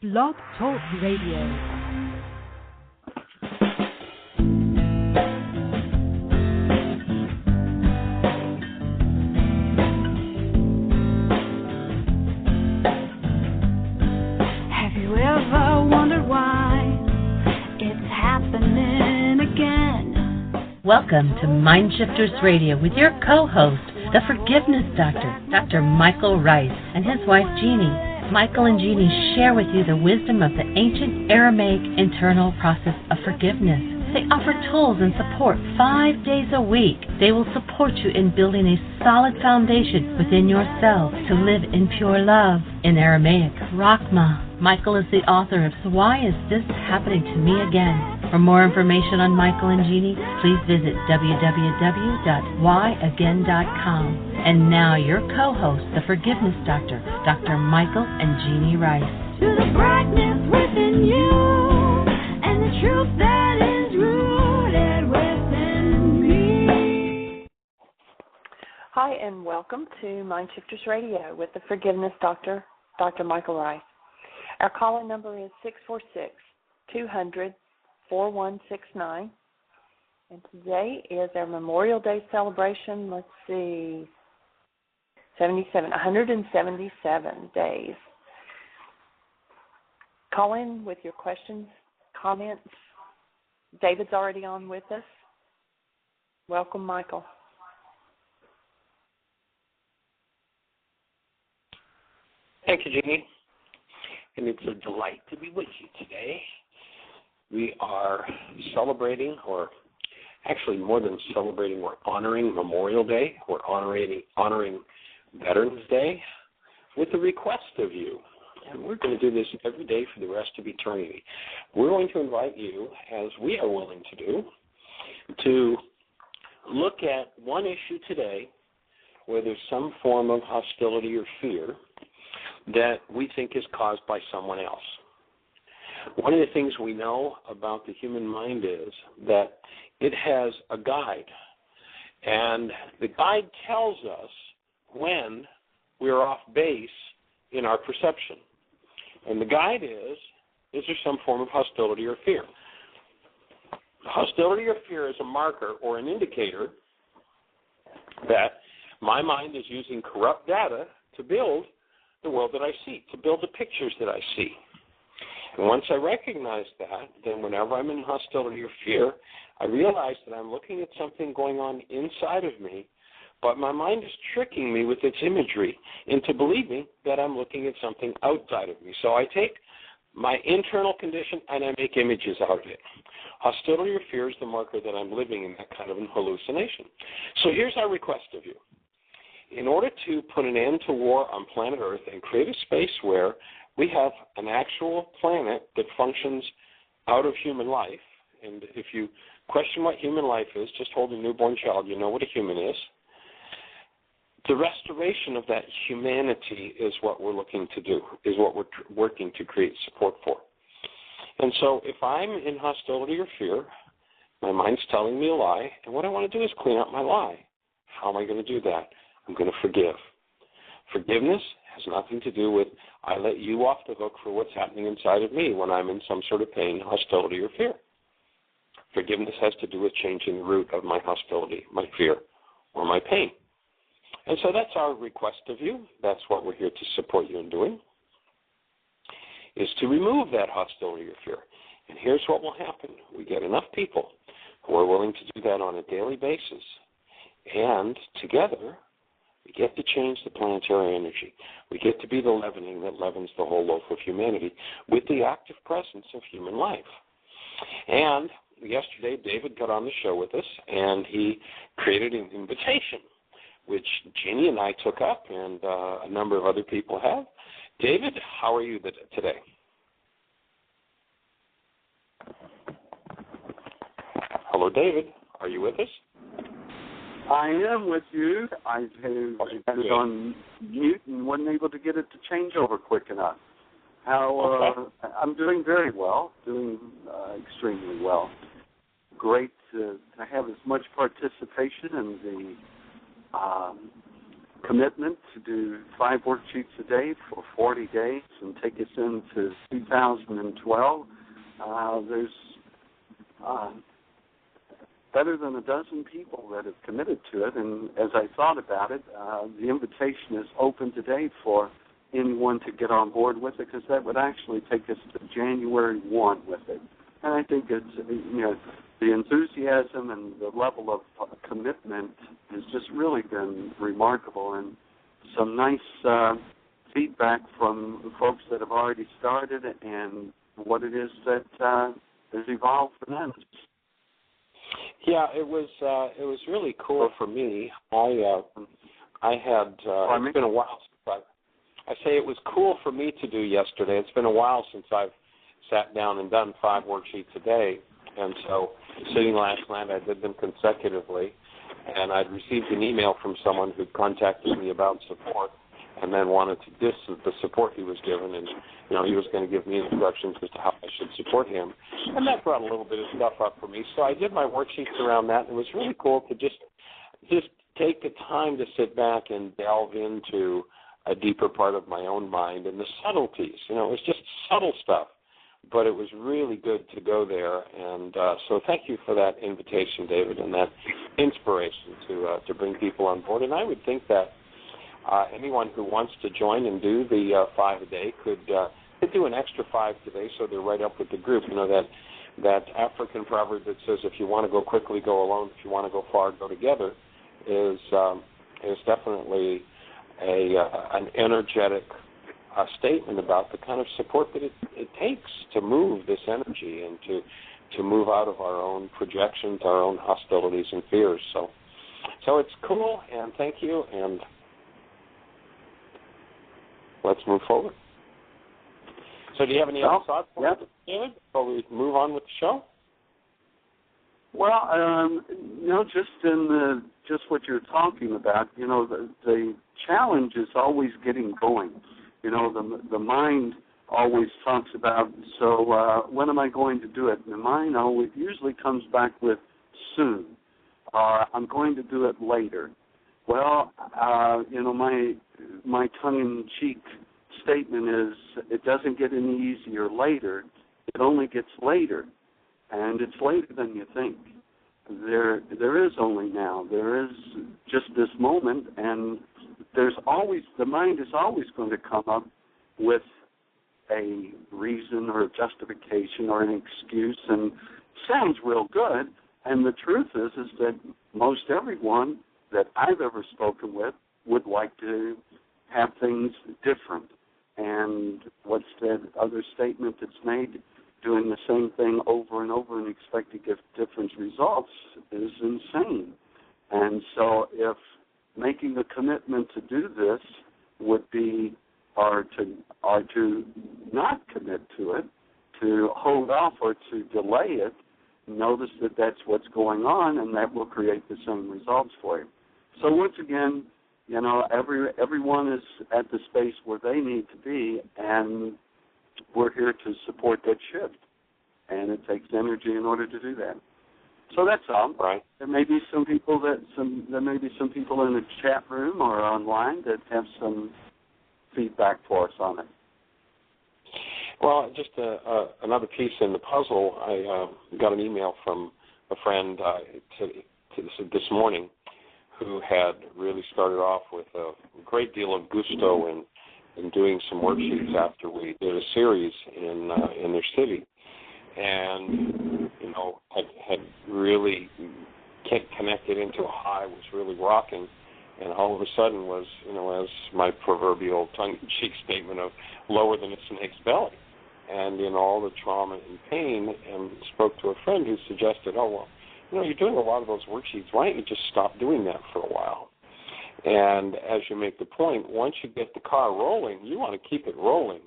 Blog Talk Radio. Welcome to MindShifters Radio with your co-host, the Forgiveness Doctor, Dr. Michael Ryce, and his wife, Jeanie. Michael and Jeanie share with you the wisdom of the ancient Aramaic internal process of forgiveness. They offer tools and support 5 days a week. They will support you in building a solid foundation within yourself to live in pure love. In Aramaic, Rakhma. Michael is the author of So Why Is This Happening to Me Again? For more information on Michael and Jeanie, please visit www.whyagain.com. And now your co-host, the Forgiveness Doctor, Dr. Michael and Jeanie Ryce. To the brightness within you and the truth that is rooted within me. Hi, and welcome to MindShifters Radio with the Forgiveness Doctor, Dr. Michael Ryce. Our call-in number is 646-200-4169. And today is our Memorial Day celebration. Let's see, 177 days. Call in with your questions, comments. David's already on with us. Welcome, Michael. Thank you, Jeanie. And it's a delight to be with you today. We are celebrating, or actually more than celebrating, we're honoring Memorial Day. We're honoring Veterans Day with a request of you. And we're going to do this every day for the rest of eternity. We're going to invite you, as we are willing to do, to look at one issue today where there's some form of hostility or fear that we think is caused by someone else. One of the things we know about the human mind is that it has a guide, and the guide tells us when we're off base in our perception. And the guide is there some form of hostility or fear? Hostility or fear is a marker or an indicator that my mind is using corrupt data to build the world that I see, to build the pictures that I see. And once I recognize that, then whenever I'm in hostility or fear, I realize that I'm looking at something going on inside of me, but my mind is tricking me with its imagery into believing that I'm looking at something outside of me. So I take my internal condition and I make images out of it. Hostility or fear is the marker that I'm living in that kind of an hallucination. So here's our request of you. In order to put an end to war on planet Earth and create a space where we have an actual planet that functions out of human life, and if you question what human life is, just hold a newborn child, you know what a human is. The restoration of that humanity is what we're looking to do, is what we're working to create support for. And so if I'm in hostility or fear, my mind's telling me a lie, and what I want to do is clean up my lie. How am I going to do that? I'm going to forgive. Forgiveness has nothing to do with I let you off the hook for what's happening inside of me when I'm in some sort of pain, hostility, or fear. Forgiveness has to do with changing the root of my hostility, my fear, or my pain. And so that's our request of you. That's what we're here to support you in doing, is to remove that hostility or fear. And here's what will happen. We get enough people who are willing to do that on a daily basis, and together we get to change the planetary energy. We get to be the leavening that leavens the whole loaf of humanity with the active presence of human life. And yesterday, David got on the show with us, and he created an invitation, which Jeanie and I took up, and a number of other people have. David, how are you today? Hello, David. Are you with us? I am with you. I had it on mute and wasn't able to get it to change over quick enough. I'm doing very well, extremely well. Great to have as much participation in the commitment to do 5 worksheets a day for 40 days and take us into 2012. There's better than a dozen people that have committed to it, and as I thought about it, the invitation is open today for anyone to get on board with it, because that would actually take us to January 1 with it. And I think it's, the enthusiasm and the level of commitment has just really been remarkable, and some nice feedback from folks that have already started and what it is that has evolved for them. Yeah, it was really cool for me. I had it's been a while since I say it was cool for me to do yesterday. It's been a while since I've sat down and done 5 worksheets a day, and so sitting last night I did them consecutively, and I'd received an email from someone who contacted me about support and then wanted to distance the support he was given, and he was going to give me instructions as to how I should support him, and that brought a little bit of stuff up for me. So I did my worksheets around that, and it was really cool to just take the time to sit back and delve into a deeper part of my own mind and the subtleties. It was just subtle stuff, but it was really good to go there, and so thank you for that invitation, David, and that inspiration to bring people on board. And I would think that anyone who wants to join and do the 5 a day could do an extra 5 today, so they're right up with the group. That African proverb that says, "If you want to go quickly, go alone. If you want to go far, go together," is definitely an energetic statement about the kind of support that it takes to move this energy and to move out of our own projections, our own hostilities and fears. So it's cool, and thank you, and let's move forward. So do you have any other thoughts, David, before we move on with the show? Well, just what you're talking about, the challenge is always getting going. The mind always talks about, so when am I going to do it? And the mind usually comes back with soon. I'm going to do it later. Well, my tongue-in-cheek statement is, it doesn't get any easier later. It only gets later, and it's later than you think. There is only now. There is just this moment, and the mind is always going to come up with a reason or a justification or an excuse, and sounds real good. And the truth is that most everyone that I've ever spoken with would like to have things different. And what's that other statement that's made? Doing the same thing over and over and expect to get different results is insane. And so if making a commitment to do this would be, or to not commit to it, to hold off or to delay it, notice that that's what's going on, and that will create the same results for you. So once again, everyone is at the space where they need to be, and we're here to support that shift. And it takes energy in order to do that. So that's all. Right. There may be some people in the chat room or online that have some feedback for us on it. Well, just another piece in the puzzle. I got an email from a friend this morning who had really started off with a great deal of gusto in doing some worksheets after we did a series in their city, and had really connected into a high, was really rocking, and all of a sudden was, as my proverbial tongue-in-cheek statement of lower than a snake's belly, and in all the trauma and pain, and spoke to a friend who suggested, you're doing a lot of those worksheets. Why don't you just stop doing that for a while? And as you make the point, once you get the car rolling, you want to keep it rolling.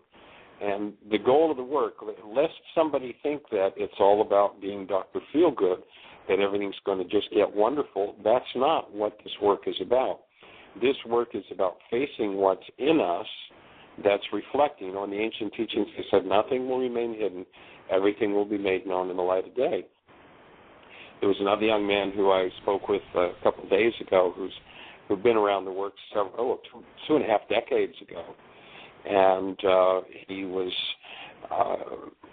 And the goal of the work, lest somebody think that it's all about being Dr. Feelgood, that everything's going to just get wonderful, that's not what this work is about. This work is about facing what's in us that's reflecting. In the ancient teachings, they said nothing will remain hidden. Everything will be made known in the light of day. There was another young man who I spoke with a couple of days ago who's who'd been around the work two and a half decades ago. And he was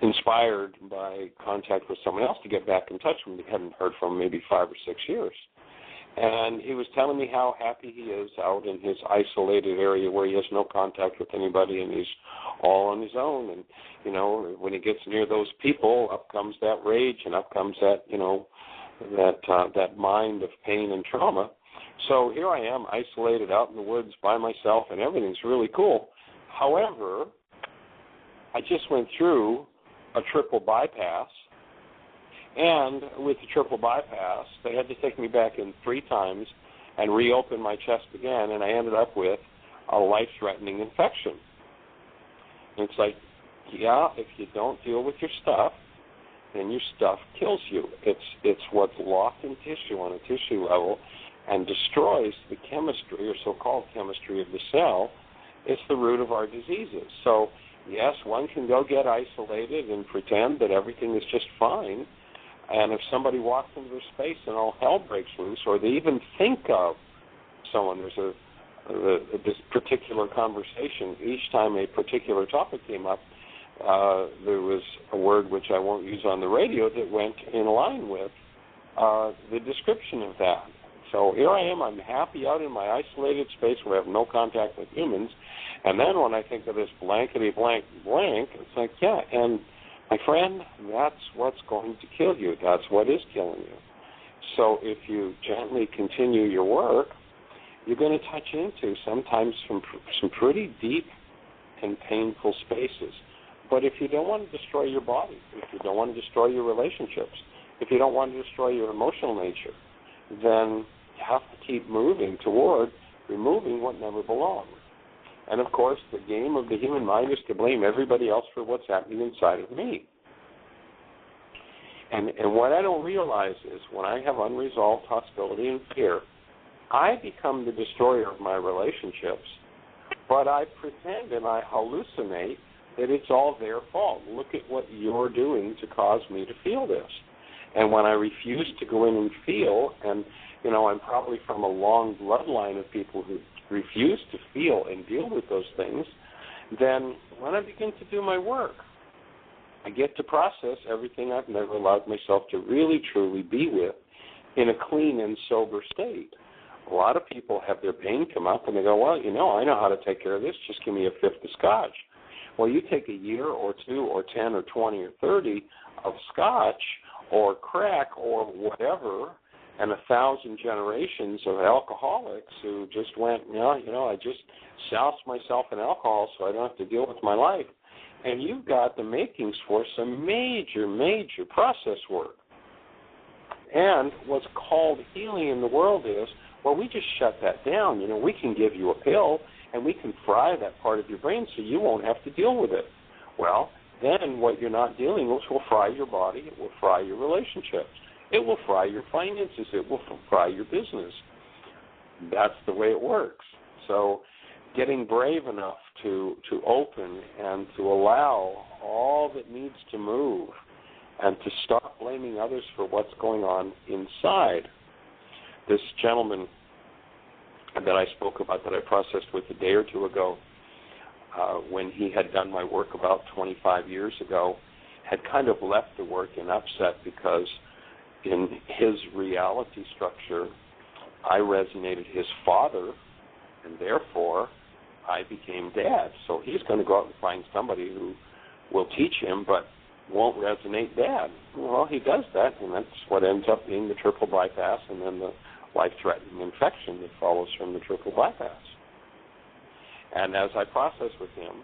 inspired by contact with someone else to get back in touch with him. He hadn't heard from him maybe 5 or 6 years. And he was telling me how happy he is out in his isolated area where he has no contact with anybody and he's all on his own. And, you know, when he gets near those people, up comes that rage and up comes that, you know, that mind of pain and trauma. So here I am, isolated out in the woods by myself, and everything's really cool. However, I just went through a triple bypass, and with the triple bypass, they had to take me back in 3 times and reopen my chest again, and I ended up with a life-threatening infection. And it's like, yeah, if you don't deal with your stuff, then your stuff kills you. It's what's locked in tissue on a tissue level and destroys the chemistry or so-called chemistry of the cell. It's the root of our diseases. So, yes, one can go get isolated and pretend that everything is just fine. And if somebody walks into their space and all hell breaks loose, or they even think of someone, this particular conversation, each time a particular topic came up, there was a word which I won't use on the radio that went in line with the description of that. So here I am, I'm happy out in my isolated space where I have no contact with humans, and then when I think of this blankety blank blank, it's like, yeah, and my friend, that's what's going to kill you. That's what is killing you. So if you gently continue your work, you're going to touch into sometimes some pretty deep and painful spaces. But if you don't want to destroy your body, if you don't want to destroy your relationships, if you don't want to destroy your emotional nature, then you have to keep moving toward removing what never belonged. And, of course, the game of the human mind is to blame everybody else for what's happening inside of me. And what I don't realize is when I have unresolved hostility and fear, I become the destroyer of my relationships, but I pretend and I hallucinate that it's all their fault. Look at what you're doing to cause me to feel this. And when I refuse to go in and feel, and, you know, I'm probably from a long bloodline of people who refuse to feel and deal with those things, then when I begin to do my work, I get to process everything I've never allowed myself to really, truly be with in a clean and sober state. A lot of people have their pain come up and they go, well, you know, I know how to take care of this. Just give me a fifth of scotch. Well, you take a year or 2 or 10 or 20 or 30 of scotch or crack or whatever, and 1,000 generations of alcoholics who just went, I just soused myself in alcohol so I don't have to deal with my life. And you've got the makings for some major, major process work. And what's called healing in the world is, well, we just shut that down. You know, we can give you a pill and we can fry that part of your brain so you won't have to deal with it. Well, then what you're not dealing with will fry your body, it will fry your relationships, it will fry your finances, it will fry your business. That's the way it works. So getting brave enough to open and to allow all that needs to move and to stop blaming others for what's going on inside. This gentleman that I spoke about that I processed with a day or two ago, when he had done my work about 25 years ago, had kind of left the work in upset because in his reality structure, I resonated his father, and therefore I became dad. So he's going to go out and find somebody who will teach him but won't resonate dad. Well, he does that, and that's what ends up being the triple bypass and then the life-threatening infection that follows from the triple bypass. And as I process with him,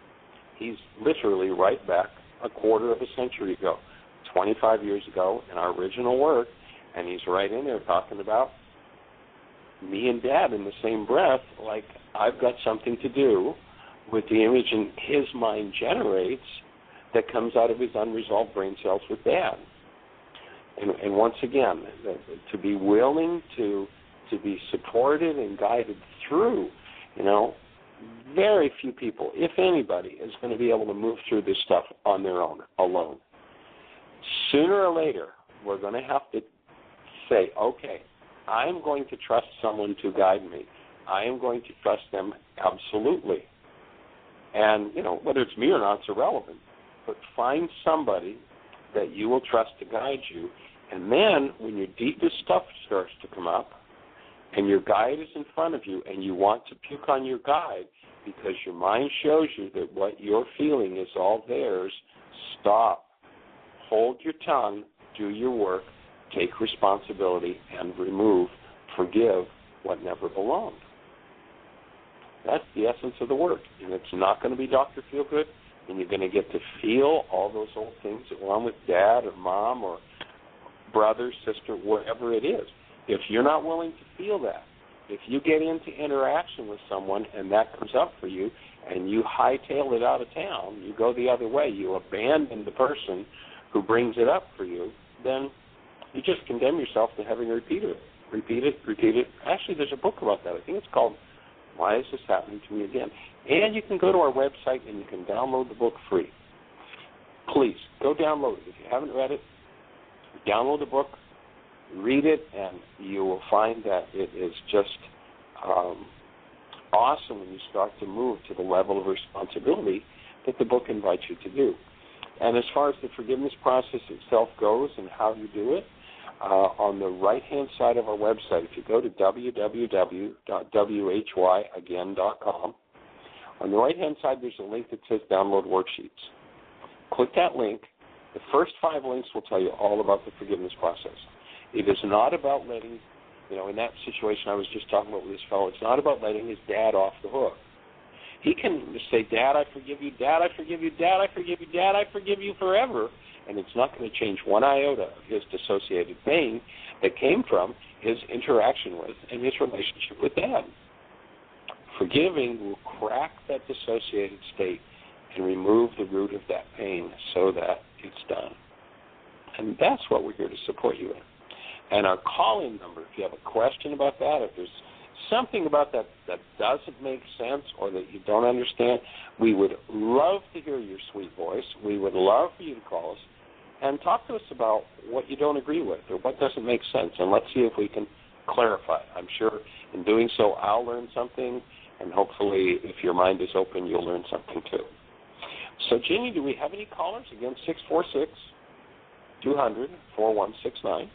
he's literally right back a quarter of a century ago, 25 years ago in our original work, and he's right in there talking about me and Dad in the same breath, like I've got something to do with the image in his mind generates that comes out of his unresolved brain cells with Dad. And once again, to be willing to be supported and guided through, very few people, if anybody, is going to be able to move through this stuff on their own, alone. Sooner or later, we're going to have to say, okay, I'm going to trust someone to guide me. I am going to trust them absolutely. And, whether it's me or not, it's irrelevant. But find somebody that you will trust to guide you. And then when your deepest stuff starts to come up and your guide is in front of you and you want to puke on your guide because your mind shows you that what you're feeling is all theirs, stop. Hold your tongue, do your work, take responsibility, and forgive what never belonged. That's the essence of the work. And it's not going to be Dr. Feelgood, and you're going to get to feel all those old things that were wrong with dad or mom or brother, sister, whatever it is. If you're not willing to feel that, if you get into interaction with someone and that comes up for you and you hightail it out of town, you go the other way, you abandon the person who brings it up for you, then you just condemn yourself to having repeated it. Repeat it. Actually, there's a book about that. I think it's called Why Is This Happening to Me Again? And you can go to our website and you can download the book free. Please, go download it. If you haven't read it, download the book, read it, and you will find that it is just awesome when you start to move to the level of responsibility that the book invites you to do. And as far as the forgiveness process itself goes and how you do it, on the right-hand side of our website, if you go to www.whyagain.com, on the right-hand side there's a link that says Download Worksheets. Click that link. The first 5 links will tell you all about the forgiveness process. It is not about letting, in that situation I was just talking about with this fellow, it's not about letting his dad off the hook. He can say, Dad, I forgive you, Dad, I forgive you, Dad, I forgive you, Dad, I forgive you forever, and it's not going to change one iota of his dissociated pain that came from his interaction with and his relationship with Dad. Forgiving will crack that dissociated state and remove the root of that pain so that it's done. And that's what we're here to support you in. And our call-in number, if you have a question about that, if there's something about that doesn't make sense or that you don't understand, we would love to hear your sweet voice. We would love for you to call us and talk to us about what you don't agree with or what doesn't make sense, and let's see if we can clarify. I'm sure in doing so I'll learn something, and hopefully if your mind is open, you'll learn something too. So, Jeanie, do we have any callers? Again, 646-200-4169.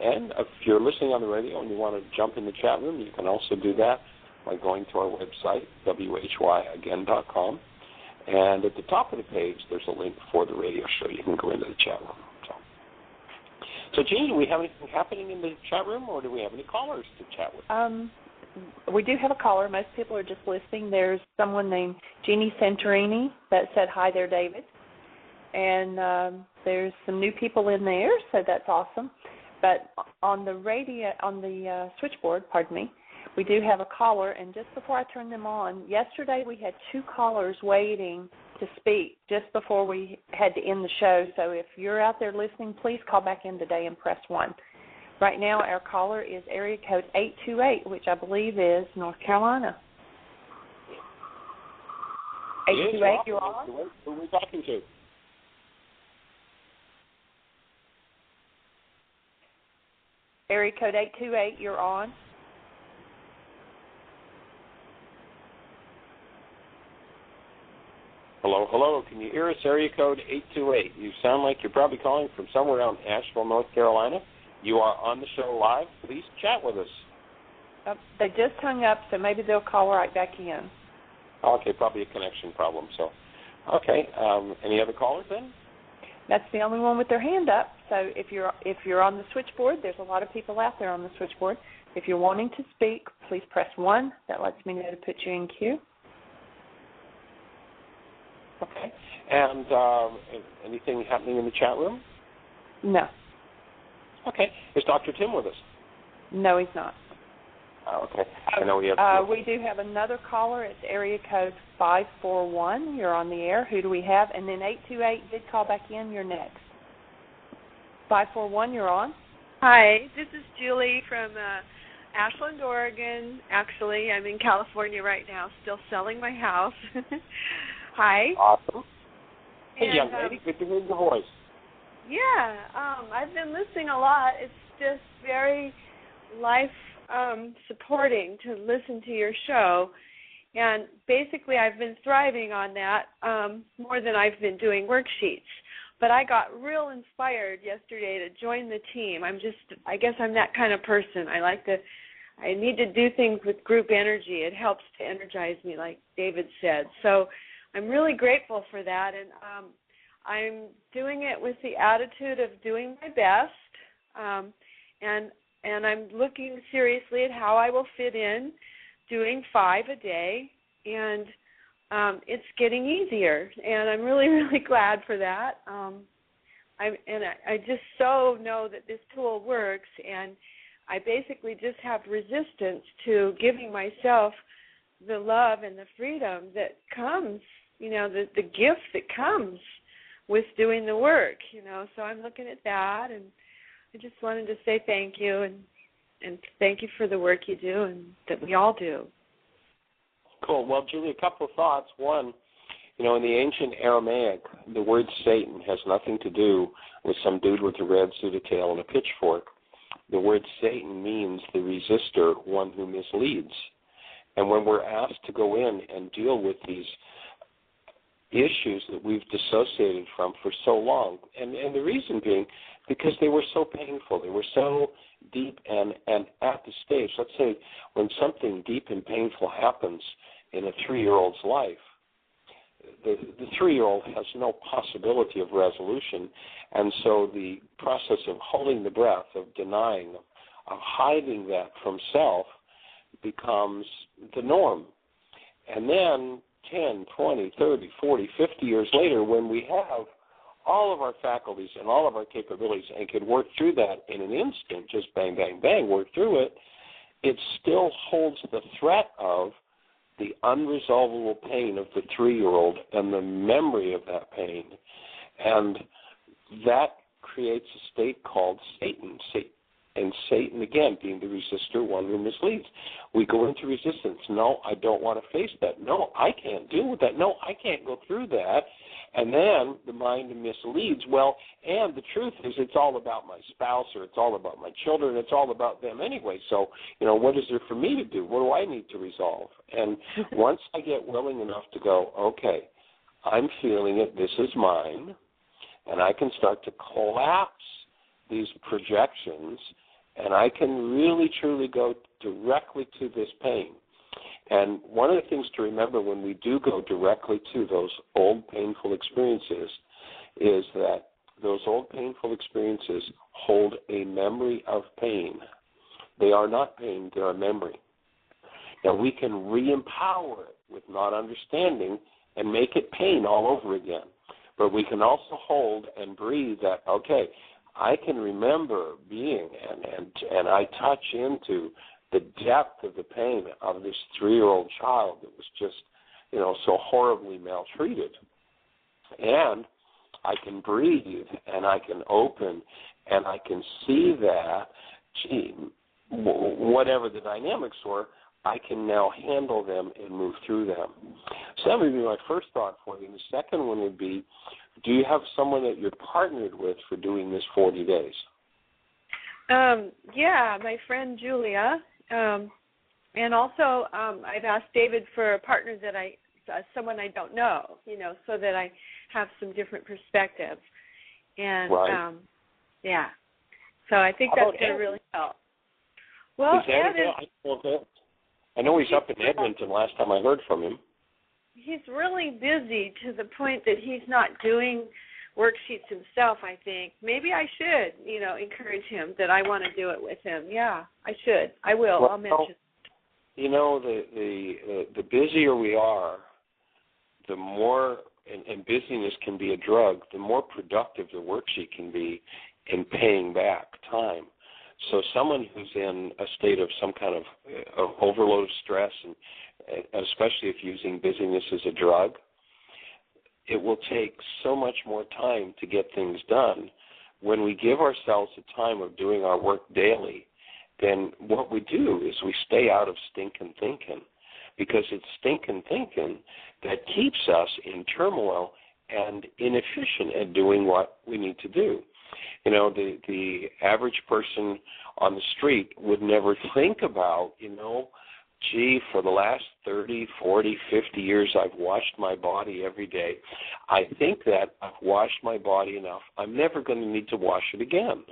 And if you're listening on the radio and you want to jump in the chat room, you can also do that by going to our website, whyagain.com. And at the top of the page, there's a link for the radio show. You can go into the chat room. So Jeanie, do we have anything happening in the chat room, or do we have any callers to chat with? We do have a caller. Most people are just listening. There's someone named Jeanie Santorini that said, hi there, David. And there's some new people in there, so that's awesome. But on the radio, on the switchboard, we do have a caller. And just before I turn them on, yesterday we had 2 callers waiting to speak just before we had to end the show. So if you're out there listening, please call back in today and press 1. Right now our caller is area code 828, which I believe is North Carolina. 828, you're on? Who are we talking to? Area code 828, you're on. Hello. Can you hear us? Area code 828. You sound like you're probably calling from somewhere around Asheville, North Carolina. You are on the show live. Please chat with us. They just hung up, so maybe they'll call right back in. Okay, probably a connection problem. So, okay. Any other callers then? That's the only one with their hand up. So if you're on the switchboard, there's a lot of people out there on the switchboard. If you're wanting to speak, please press 1. That lets me know to put you in queue. Okay. And anything happening in the chat room? No. Okay. Is Dr. Tim with us? No, he's not. Okay. I know we have. We do have another caller. It's area code 541. You're on the air. Who do we have? And then 828 did call back in. You're next. 541, you're on. Hi, this is Julie from Ashland, Oregon. Actually, I'm in California right now, still selling my house. Hi. Awesome. Hey, and, young lady, good to hear your voice. Yeah, I've been listening a lot. It's just very life supporting to listen to your show. And basically I've been thriving on that more than I've been doing worksheets. But I got real inspired yesterday to join the team. I guess I'm that kind of person. I need to do things with group energy. It helps to energize me, like David said. So I'm really grateful for that. And I'm doing it with the attitude of doing my best. And I'm looking seriously at how I will fit in doing 5 a day. And it's getting easier, and I'm really, really glad for that. I just so know that this tool works, and I basically just have resistance to giving myself the love and the freedom that comes, the gift that comes with doing the work, So I'm looking at that, and I just wanted to say thank you, and thank you for the work you do and that we all do. Cool. Well, Julie, a couple of thoughts. One, in the ancient Aramaic, the word Satan has nothing to do with some dude with a red suit, a tail, and a pitchfork. The word Satan means the resistor, one who misleads. And when we're asked to go in and deal with these issues that we've dissociated from for so long, and the reason being because they were so painful, they were so deep and at the stage, let's say when something deep and painful happens in a 3-year-old's life, the 3-year-old has no possibility of resolution, and so the process of holding the breath, of denying, of hiding that from self becomes the norm. And then 10, 20, 30, 40, 50 years later, when we have all of our faculties and all of our capabilities and can work through that in an instant, just bang, bang, bang, work through it, it still holds the threat of the unresolvable pain of the 3-year-old and the memory of that pain. And that creates a state called Satan. And Satan, again, being the resistor, one who misleads. We go into resistance. No, I don't want to face that. No, I can't deal with that. No, I can't go through that. And then the mind misleads. Well, and the truth is it's all about my spouse or it's all about my children. It's all about them anyway. So, what is there for me to do? What do I need to resolve? And once I get willing enough to go, okay, I'm feeling it. This is mine. And I can start to collapse these projections, and I can really, truly go directly to this pain. And one of the things to remember when we do go directly to those old painful experiences is that those old painful experiences hold a memory of pain. They are not pain, they're a memory. Now, we can re-empower it with not understanding and make it pain all over again. But we can also hold and breathe that, okay, I can remember being, and I touch into the depth of the pain of this 3-year-old child that was just, so horribly maltreated. And I can breathe, and I can open, and I can see that, whatever the dynamics were, I can now handle them and move through them. So that would be my first thought for you. And the second one would be, do you have someone that you're partnered with for doing this 40 days? Yeah, my friend Julia. And also I've asked David for a partner that someone I don't know, so that I have some different perspectives. And, right. Yeah. So I think that's going to really help. Well, Ed is... I know he's up in Edmonton last time I heard from him. He's really busy to the point that he's not doing worksheets himself, I think. Maybe I should, encourage him that I want to do it with him. Yeah, I should. I will. Well, I'll mention. The busier we are, the more, and busyness can be a drug, the more productive the worksheet can be in paying back time. So someone who's in a state of some kind of overload of stress, and especially if using busyness as a drug, it will take so much more time to get things done. When we give ourselves the time of doing our work daily, then what we do is we stay out of stinking thinking, because it's stinking thinking that keeps us in turmoil and inefficient at doing what we need to do. You know, the average person on the street would never think about, gee, for the last 30, 40, 50 years, I've washed my body every day. I think that I've washed my body enough. I'm never going to need to wash it again.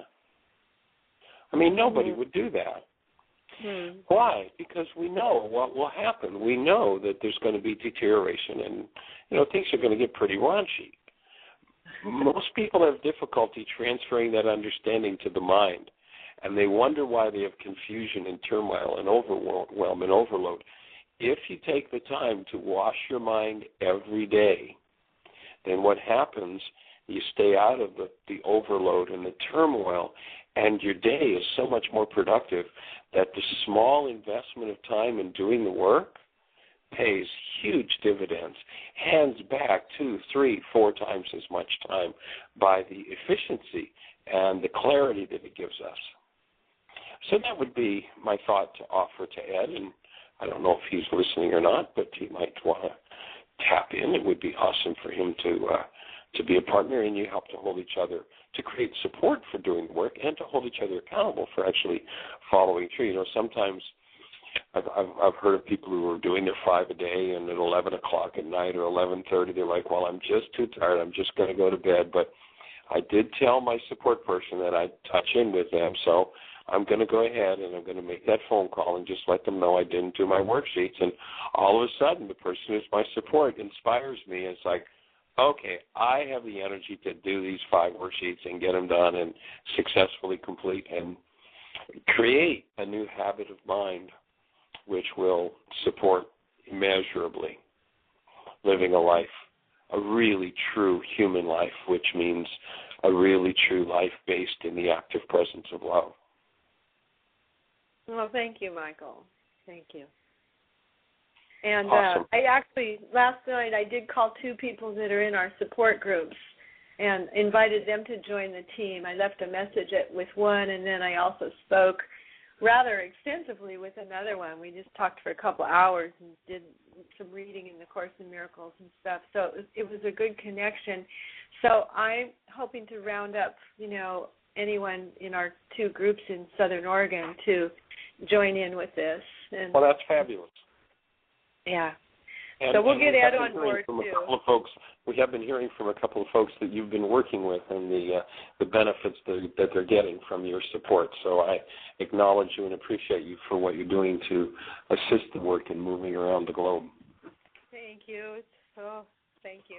I mean, nobody would do that. Why? Because we know what will happen. We know that there's going to be deterioration and, things are going to get pretty raunchy. Most people have difficulty transferring that understanding to the mind, and they wonder why they have confusion and turmoil and overwhelm and overload. If you take the time to wash your mind every day, then what happens, you stay out of the overload and the turmoil, and your day is so much more productive that the small investment of time in doing the work pays huge dividends, hands back 2, 3, 4 times as much time by the efficiency and the clarity that it gives us. So that would be my thought to offer to Ed, and I don't know if he's listening or not, but he might want to tap in. It would be awesome for him to be a partner, and you help to hold each other, to create support for doing the work, and to hold each other accountable for actually following through. Sometimes I've heard of people who are doing their 5 a day, and at 11 o'clock at night or 11:30, they're like, well, I'm just too tired. I'm just going to go to bed. But I did tell my support person that I'd touch in with them, so I'm going to go ahead and I'm going to make that phone call and just let them know I didn't do my worksheets. And all of a sudden, the person who's my support inspires me. It's like, okay, I have the energy to do these 5 worksheets and get them done and successfully complete and create a new habit of mind which will support immeasurably living a life, a really true human life, which means a really true life based in the active presence of love. Well, thank you, Michael. Thank you. And awesome. I actually, last night, I did call 2 people that are in our support groups and invited them to join the team. I left a message with one, and then I also spoke rather extensively with another one. We just talked for a couple hours and did some reading in the Course in Miracles and stuff. So it was a good connection. So I'm hoping to round up, anyone in our 2 groups in Southern Oregon to join in with this. And, well, that's fabulous. Yeah. And, so we'll get Ed on board, too. We have been hearing from a couple of folks that you've been working with and the benefits that they're getting from your support. So I acknowledge you and appreciate you for what you're doing to assist the work in moving around the globe. Thank you. Thank you.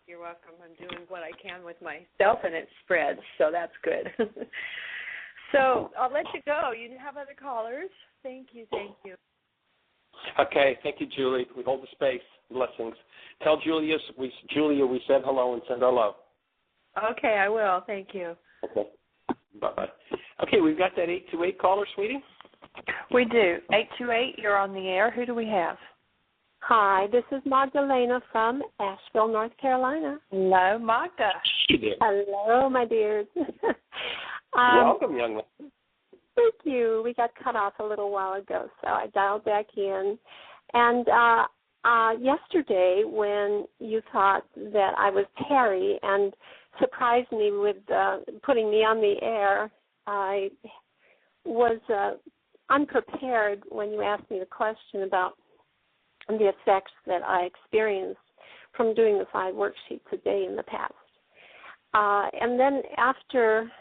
You're welcome. I'm doing what I can with myself, and it spreads, so that's good. So I'll let you go. You have other callers. Thank you. Okay, thank you, Julie. We hold the space. Blessings. Tell Julia we said hello and send our love. Okay, I will. Thank you. Okay. Bye-bye. Okay, we've got that 828 caller, sweetie. We do. 828, you're on the air. Who do we have? Hi, this is Magdalena from Asheville, North Carolina. Hello, Magda. Hello, my dears. Welcome, young lady. Thank you. We got cut off a little while ago, so I dialed back in. And yesterday, when you thought that I was Terry and surprised me with putting me on the air, I was unprepared when you asked me the question about the effects that I experienced from doing the 5 worksheets a day in the past. And then after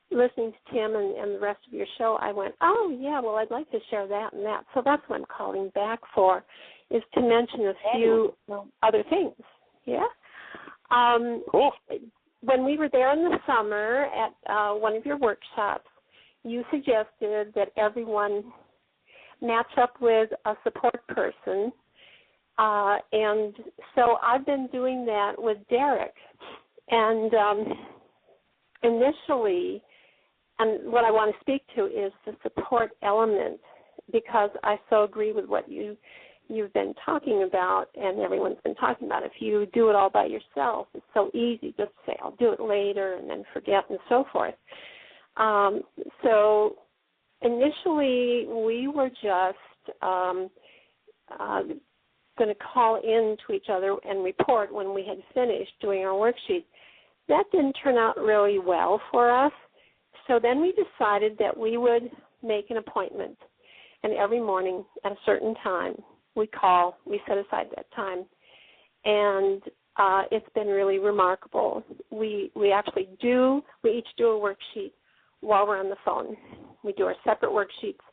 listening to Tim and the rest of your show, I went, oh, yeah, well, I'd like to share that and that. So that's what I'm calling back for, is to mention a few other things. Yeah? Cool. When we were there in the summer at one of your workshops, you suggested that everyone match up with a support person. And so I've been doing that with Derek. And initially, and what I want to speak to is the support element, because I so agree with what you've been talking about and everyone's been talking about. If you do it all by yourself, it's so easy just to say, I'll do it later and then forget and so forth. So initially we were just going to call in to each other and report when we had finished doing our worksheet. that didn't turn out really well for us. So then we decided that we would make an appointment, and every morning at a certain time we set aside that time, and it's been really remarkable. We each do a worksheet while we're on the phone. We do our separate worksheets,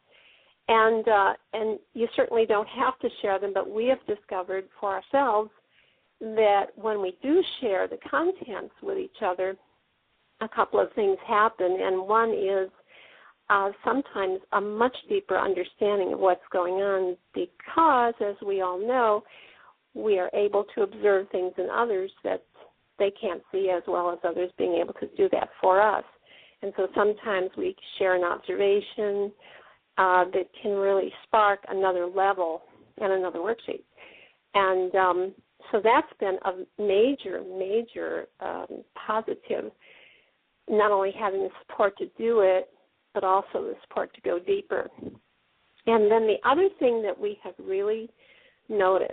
and you certainly don't have to share them, but we have discovered for ourselves that when we do share the contents with each other, a couple of things happen, and one is sometimes a much deeper understanding of what's going on, because, as we all know, we are able to observe things in others that they can't see, as well as others being able to do that for us. And so sometimes we share an observation that can really spark another level and another worksheet. And so that's been a major positive, not only having the support to do it, but also the support to go deeper. And then the other thing that we have really noticed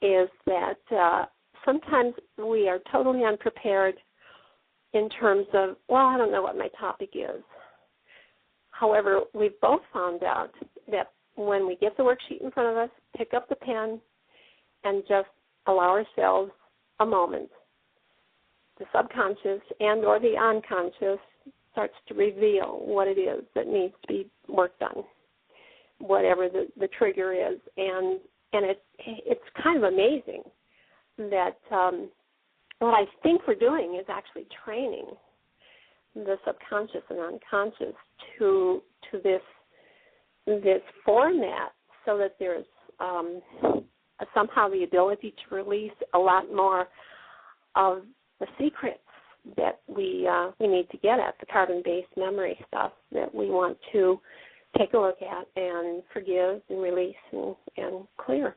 is that sometimes we are totally unprepared in terms of, well, I don't know what my topic is. However, we've both found out that when we get the worksheet in front of us, pick up the pen and just allow ourselves a moment, the subconscious and or the unconscious starts to reveal what it is that needs to be worked on, whatever the trigger is. And it's kind of amazing that what I think we're doing is actually training the subconscious and unconscious to this format, so that there's somehow the ability to release a lot more of the secrets that we need to get at, the carbon-based memory stuff that we want to take a look at and forgive and release and clear.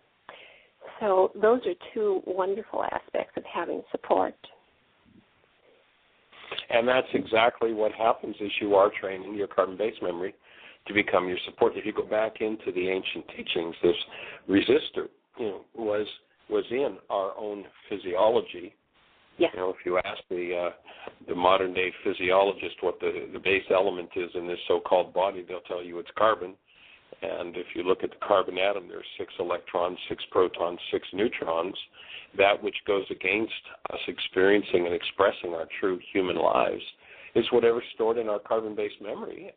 So those are two wonderful aspects of having support. And that's exactly what happens is you are training your carbon-based memory to become your support. If you go back into the ancient teachings, this resistor, was in our own physiology. Yes. If you ask the modern day physiologist what the base element is in this so-called body, they'll tell you it's carbon. And if you look at the carbon atom, there's 6 electrons, 6 protons, 6 neutrons. That which goes against us experiencing and expressing our true human lives is whatever's stored in our carbon-based memory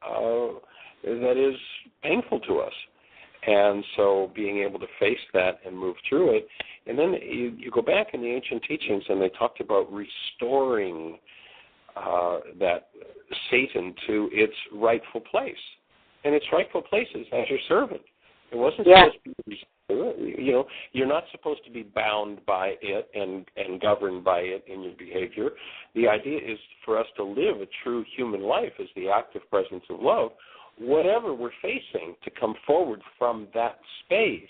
that is painful to us. And so being able to face that and move through it. And then you go back in the ancient teachings, and they talked about restoring that Satan to its rightful place. And its rightful place is as your servant. It wasn't supposed to be, you're not supposed to be bound by it and governed by it in your behavior. The idea is for us to live a true human life as the active presence of love, whatever we're facing, to come forward from that space.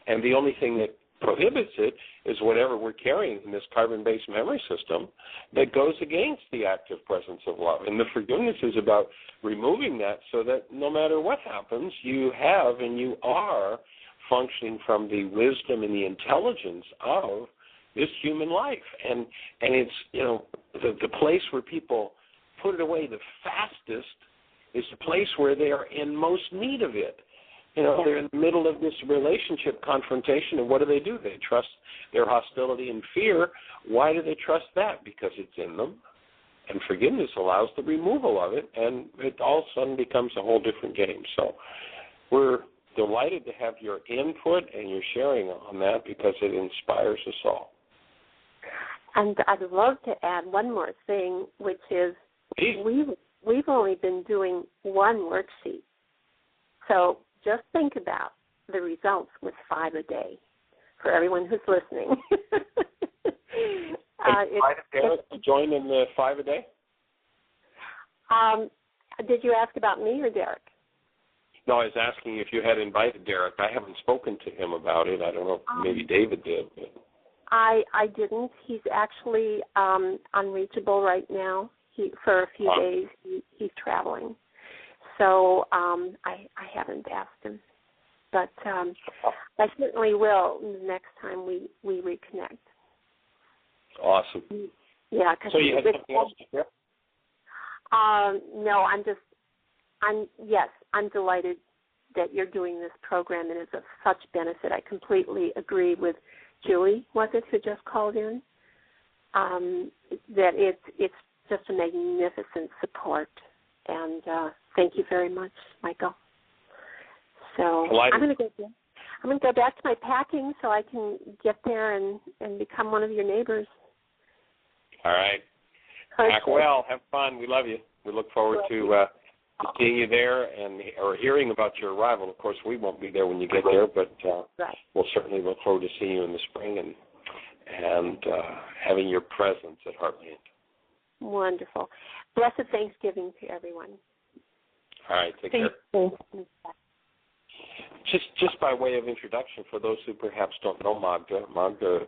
And the only thing that prohibits it is whatever we're carrying in this carbon-based memory system that goes against the active presence of love. And the forgiveness is about removing that so that no matter what happens, you have and you are functioning from the wisdom and the intelligence of this human life. And it's, the place where people put it away the fastest is the place where they are in most need of it. They're in the middle of this relationship confrontation, and what do? They trust their hostility and fear. Why do they trust that? Because it's in them. And forgiveness allows the removal of it, and it all of a sudden becomes a whole different game. So we're delighted to have your input and your sharing on that because it inspires us all. And I'd love to add one more thing, which is we've only been doing one worksheet. So just think about the results with 5 a day for everyone who's listening. Derek to join in the 5 a day? Did you ask about me or Derek? No, I was asking if you had invited Derek. I haven't spoken to him about it. I don't know if maybe David did. But. I didn't. He's actually unreachable right now. For a few days, he's traveling. So I haven't asked him. But I certainly will the next time we reconnect. Awesome. Yeah, because so you had something else to share? No, I'm delighted that you're doing this program, and it's of such benefit. I completely agree with Julie, was it, who just called in, that it's just a magnificent support. And thank you very much, Michael. So I'm going to go back to my packing so I can get there and become one of your neighbors. All right. Pack well. Have fun. We love you. We look forward to seeing you there or hearing about your arrival. Of course, we won't be there when you get there, but we'll certainly look forward to seeing you in the spring and having your presence at Heartland. Wonderful. Blessed Thanksgiving to everyone. All right. Take care. Just by way of introduction, for those who perhaps don't know Magda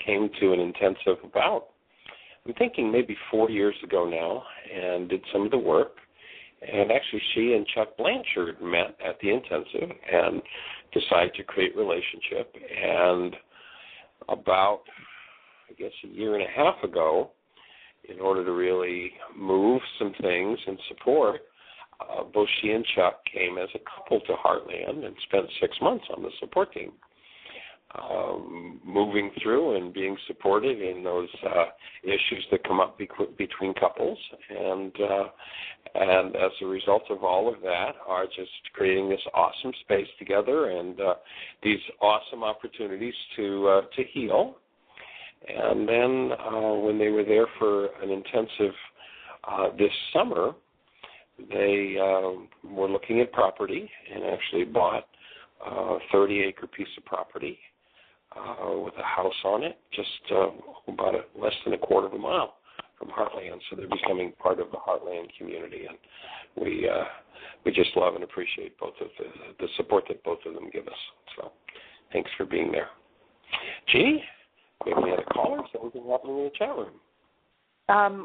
came to an intensive about, I'm thinking maybe 4 years ago now, and did some of the work. And actually, she and Chuck Blanchard met at the intensive and decided to create a relationship. And about, I guess, a year and a half ago, in order to really move some things and support, both she and Chuck came as a couple to Heartland and spent 6 months on the support team, moving through and being supported in those issues that come up between couples. And as a result of all of that, are just creating this awesome space together and these awesome opportunities to heal. And then when they were there for an intensive this summer, they were looking at property and actually bought a 30-acre piece of property with a house on it, just about less than a quarter of a mile from Heartland. So they're becoming part of the Heartland community, and we just love and appreciate both of the support that both of them give us. So thanks for being there. Jeanie, we have any other callers? Anything happening in the chat room?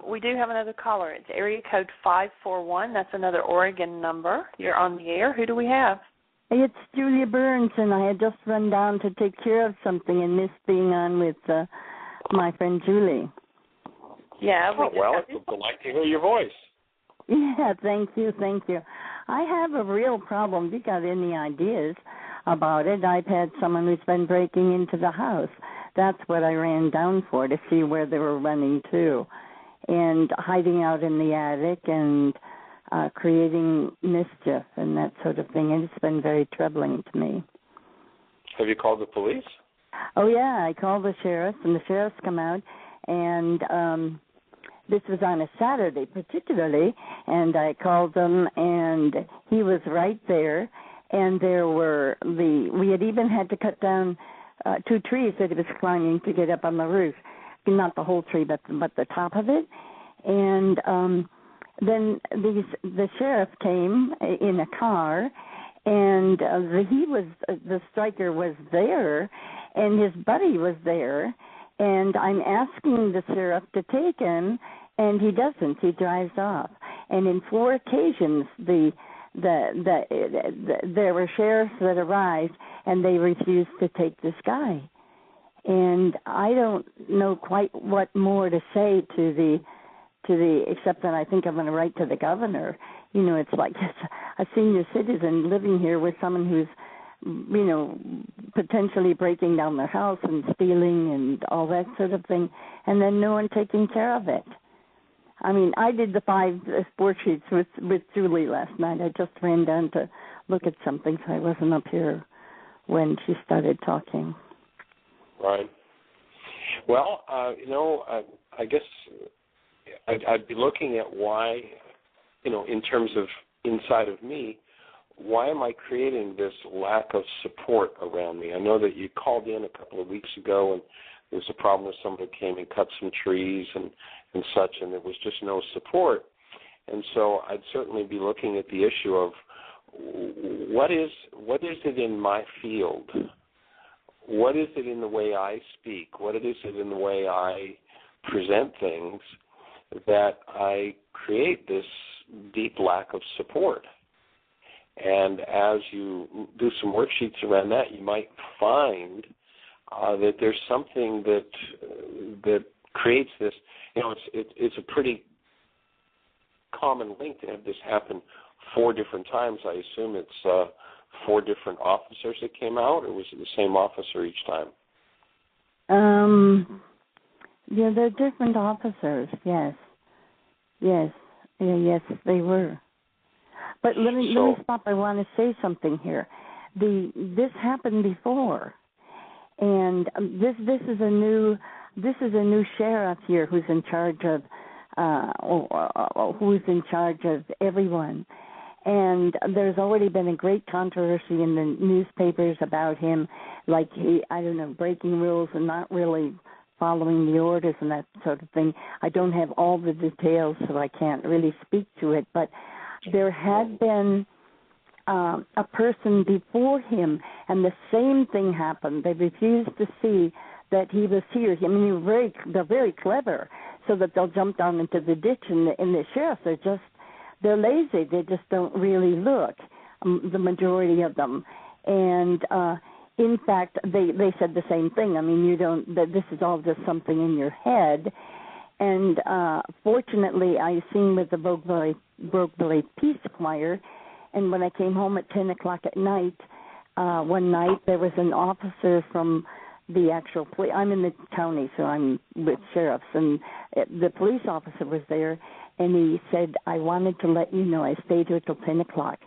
We do have another caller. It's area code 541. That's another Oregon number. You're on the air. Who do we have? It's Julia Burns, and I had just run down to take care of something and missed being on with my friend Julie. Yeah. It's a delight to hear your voice. Yeah, thank you. I have a real problem. If you got any ideas about it, I've had someone who's been breaking into the house. That's what I ran down for, to see where they were running to, and hiding out in the attic and creating mischief and that sort of thing. And it's been very troubling to me. Have you called the police? Oh, yeah, I called the sheriff, and the sheriff's come out, and this was on a Saturday particularly, and I called him, and he was right there, and we had even had to cut down 2 trees that he was climbing to get up on the roof. Not the whole tree, but the top of it. And then the sheriff came in a car, and the striker was there, and his buddy was there, and I'm asking the sheriff to take him, and he doesn't. He drives off. And in 4 occasions, there were sheriffs that arrived, and they refused to take this guy. And I don't know quite what more to say to the except that I think I'm going to write to the governor. You know, it's like a senior citizen living here with someone who's, you know, potentially breaking down their house and stealing and all that sort of thing, and then no one taking care of it. I mean, I did the 5 sport sheets with Julie last night. I just ran down to look at something, so I wasn't up here when she started talking. Right. Well, I guess I'd be looking at why, in terms of inside of me, why am I creating this lack of support around me? I know that you called in a couple of weeks ago, and there was a problem with somebody who came and cut some trees and such, and there was just no support. And so I'd certainly be looking at the issue of what is it in my field? What is it in the way I speak? What is it in the way I present things that I create this deep lack of support? And as you do some worksheets around that, you might find that there's something that creates this. It's a pretty common link to have this happen 4 different times. I assume it's 4 different officers that came out, or was it the same officer each time? Yeah, they're different officers. Yes, they were. But let me stop. I want to say something here. This happened before, and this is a new sheriff here who's in charge of everyone. And there's already been a great controversy in the newspapers about him, like breaking rules and not really following the orders and that sort of thing. I don't have all the details, so I can't really speak to it. But there had been a person before him, and the same thing happened. They refused to see that he was here. I mean, they're very clever, so that they'll jump down into the ditch, and the sheriffs they're lazy. They just don't really look, the majority of them. And in fact, they said the same thing. I mean, this is all just something in your head. And fortunately, I sing with the Brookville Peace Choir, and when I came home at 10 o'clock at night, one night, there was an officer from the actual police. I'm in the county, so I'm with sheriffs, and the police officer was there, and he said, I wanted to let you know I stayed here till 10 o'clock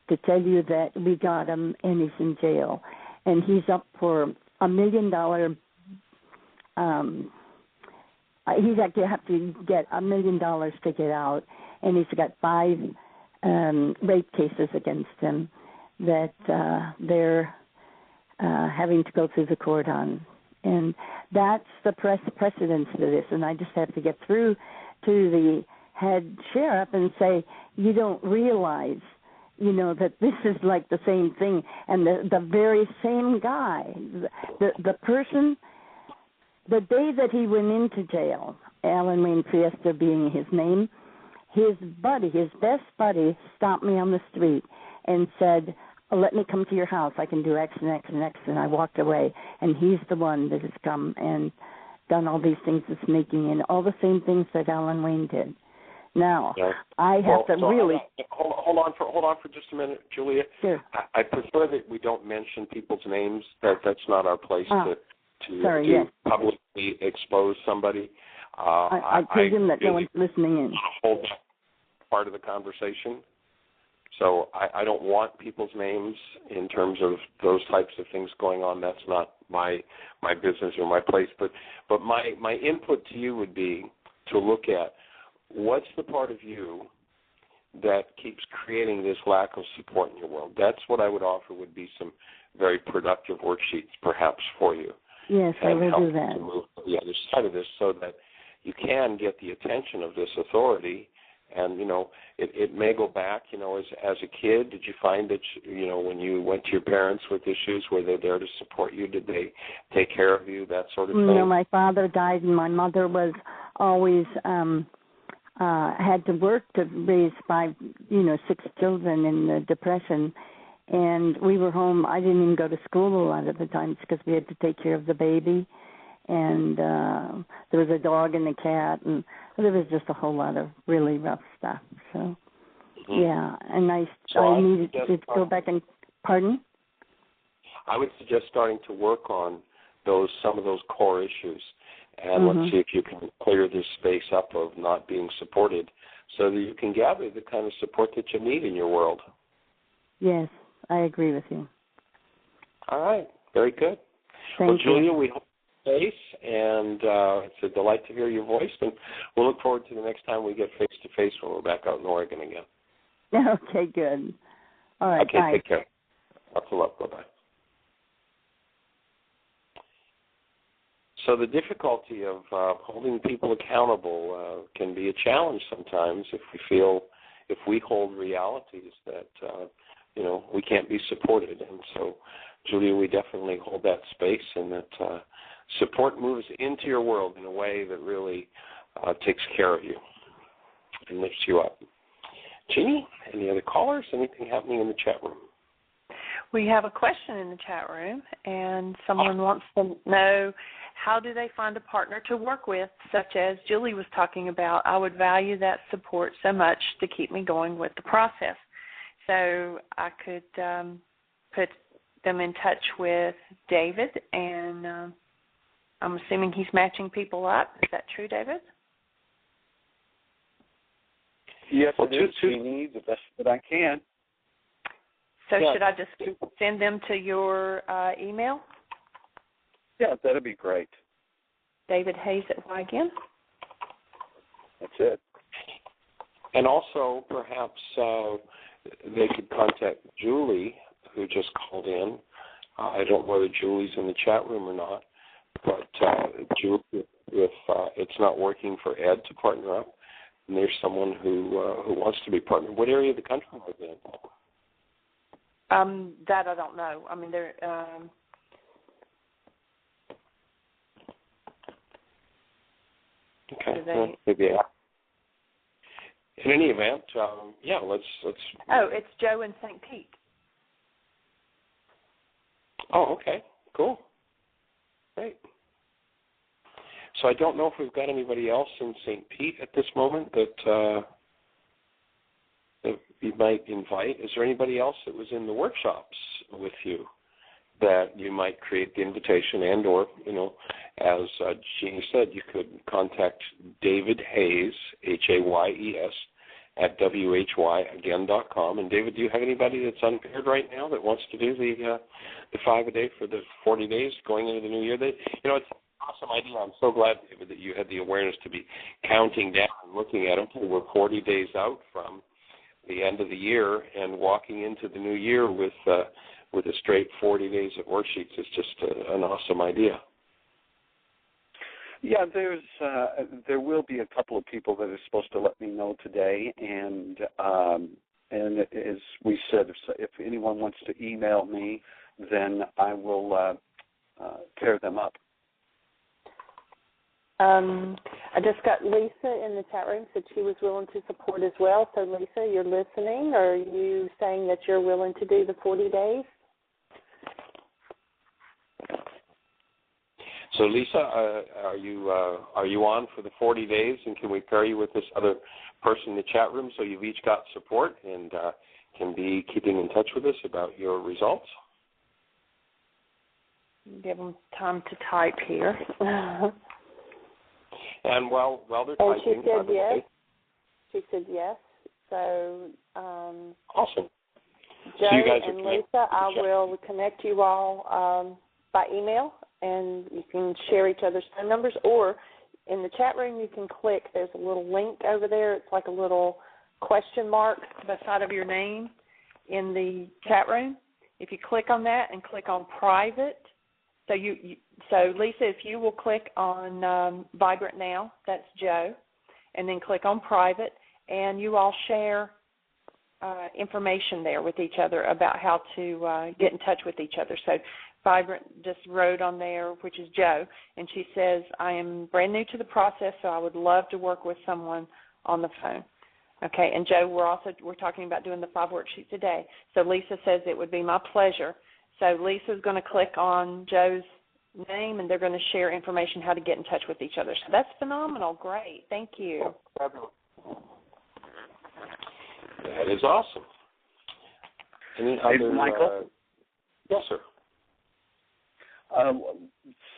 to tell you that we got him and he's in jail. And he's up for $1 million. He's going to have to get $1 million to get out, and he's got 5 rape cases against him that they're having to go through the court on. And that's the precedence to this, and I just have to get through to the head sheriff and say, you don't realize, that this is like the same thing. And the very same guy, the person, the day that he went into jail, Alan Wayne Fiesta being his name, his best buddy, stopped me on the street and said, let me come to your house. I can do X and X and X. And I walked away. And he's the one that has come and done all these things, the sneaking and all the same things that Alan Wayne did. Now, I have to really... Hold on for just a minute, Julia. Sure. I prefer that we don't mention people's names. That's not our place to publicly expose somebody. I presume that no one's listening in. Hold that part of the conversation. So I don't want people's names in terms of those types of things going on. That's not my business or my place. But my input to you would be to look at what's the part of you that keeps creating this lack of support in your world. That's what I would offer would be some very productive worksheets perhaps for you. Yes, I will do that. To move to the other side of this so that you can get the attention of this authority. And, it may go back, as a kid, did you find that, when you went to your parents with issues, were they there to support you? Did they take care of you, that sort of thing? My father died, and my mother was always had to work to raise 6 children in the Depression. And we were home. I didn't even go to school a lot of the times because we had to take care of the baby. And there was a dog and a cat, and there was just a whole lot of really rough stuff. So, yeah, and I needed to go back and, pardon? I would suggest starting to work on some of those core issues, and let's see if you can clear this space up of not being supported so that you can gather the kind of support that you need in your world. Yes, I agree with you. All right, very good. Thank you. Julia, we hope face, and it's a delight to hear your voice, and we'll look forward to the next time we get face-to-face when we're back out in Oregon again. Okay, good. All right, okay, bye. Take care. Lots of love. Bye-bye. So the difficulty of holding people accountable can be a challenge sometimes if we hold realities that, we can't be supported. And so, Julia, we definitely hold that space, and that support moves into your world in a way that really takes care of you and lifts you up. Jeanie, any other callers? Anything happening in the chat room? We have a question in the chat room, and someone wants to know how do they find a partner to work with, such as Julie was talking about? I would value that support so much to keep me going with the process. So I could put them in touch with David, and I'm assuming he's matching people up. Is that true, David? Yes, it is, Jeanie, the best that I can. So should I just send them to your email? Yeah, that'd be great. David Hayes at Y again? That's it. And also, perhaps they could contact Julie, who just called in. I don't know whether Julie's in the chat room or not, but Julie, if it's not working for Ed to partner up, and there's someone who wants to be partnered. What area of the country are they in? That I don't know. I mean, they're okay. Maybe. In any event, let's. Oh, it's Joe in St. Pete. Oh, okay, cool, great. So I don't know if we've got anybody else in St. Pete at this moment that you might invite. Is there anybody else that was in the workshops with you that you might create the invitation, and or, as Jeanie said, you could contact David Hayes, Hayes, at whyagain.com. And David, do you have anybody that's unpaired right now that wants to do the 5 a day for the 40 days going into the new year? It's an awesome idea. I'm so glad, David, that you had the awareness to be counting down and looking at them. We're 40 days out from the end of the year, and walking into the new year with a straight 40 days of worksheets is just an awesome idea. Yeah, there will be a couple of people that are supposed to let me know today, and as we said, if anyone wants to email me, then I will pair them up. I just got Lisa in the chat room, said she was willing to support as well. So, Lisa, you're listening, or are you saying that you're willing to do the 40 days? So, Lisa, are you on for the 40 days, and can we pair you with this other person in the chat room so you've each got support and can be keeping in touch with us about your results? Give them time to type here. And while they're typing, she said yes. She said yes. So, awesome. Joe so you guys and Lisa, I will connect you all by email, and you can share each other's phone numbers. Or in the chat room, you can click. There's a little link over there. It's like a little question mark beside of your name in the chat room. If you click on that and click on private. So Lisa, if you will click on Vibrant Now, that's Joe, and then click on Private, and you all share information there with each other about how to get in touch with each other. So Vibrant just wrote on there, which is Joe, and she says, I am brand new to the process, so I would love to work with someone on the phone. Okay, and Joe, we're talking about doing the 5 worksheets a day. So Lisa says it would be my pleasure. So Lisa's going to click on Joe's name, and they're going to share information how to get in touch with each other. So that's phenomenal. Great. Thank you. That is awesome. Any other, Michael? Yes, sir.